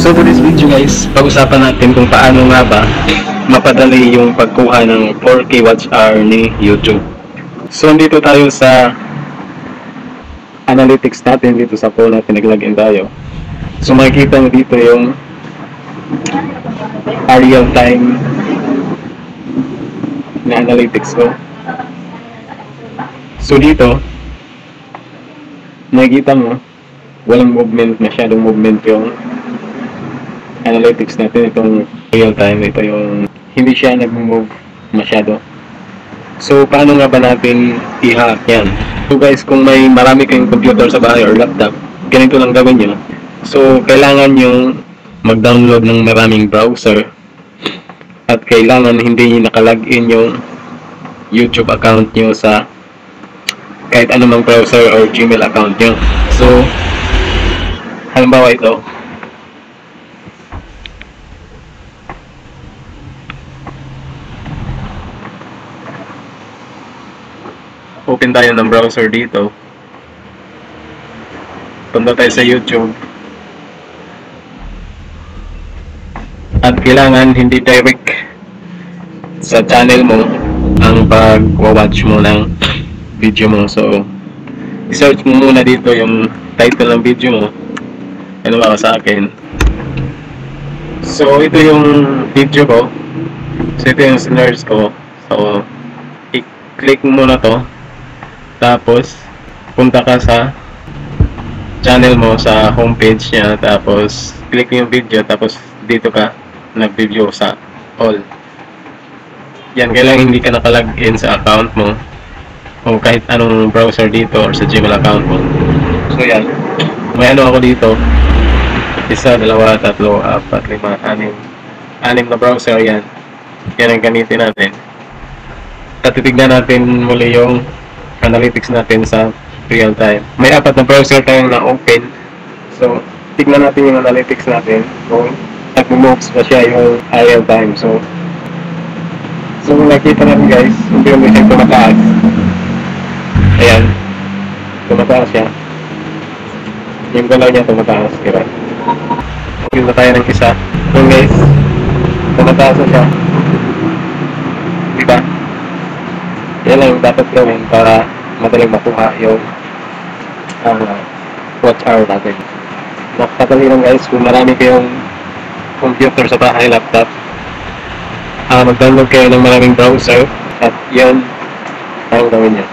So for this video guys, pag-usapan natin kung paano nga ba mapadali yung pagkuha ng 4K watch hour ni YouTube. So dito tayo sa analytics natin dito sa phone natin, nag-login tayo. So makikita mo dito yung real time na analytics ko. So dito makikita mo walang movement, masyadong movement yung analytics natin. Itong real time, ito yung hindi siya nag-move masyado. So paano nga ba natin i-hack yan? So guys, kung may marami kayong computer sa bahay or laptop, ganito lang gawin nyo. So kailangan yung mag-download ng maraming browser at kailangan hindi naka-login yung YouTube account nyo sa kahit anumang browser or Gmail account nyo. So halimbawa ito, open tayo ng browser dito, punta tayo sa YouTube, at kailangan hindi direct sa channel mo ang pag-watch mo ng video mo. So i-search mo muna dito yung title ng video mo. Ano ba sa akin? So ito yung video ko, so ito yung sinerge ko. So i-click mo muna to, tapos punta ka sa channel mo, sa homepage niya, tapos click yung video, tapos dito ka nag-video sa all. Yan, kailangan hindi ka naka-login sa account mo o kahit anong browser dito or sa Gmail account mo. So yan, may ano ako dito, 1, 2, 3, 4, 5, 6 na browser. Yan ang gamitin natin at titignan natin muli yung analytics natin sa real time. May 4 na browser tayong na-open. So tignan natin yung analytics natin kung nag-moves pa siya yung real time. So nakita natin guys, yung siya tumataas. Ayan, tumataas siya. Yung galaw niya tumataas, diba? Yung na tayo ng isa. So guys, tumataas na siya, diba? Yan lang yung dapat gawin para madaling makuha yung watch hour natin. Nakakatali lang guys, kung marami kayong computer sa bahay, laptop, mag-download kayo ng maraming browser at yun ang gawin niya.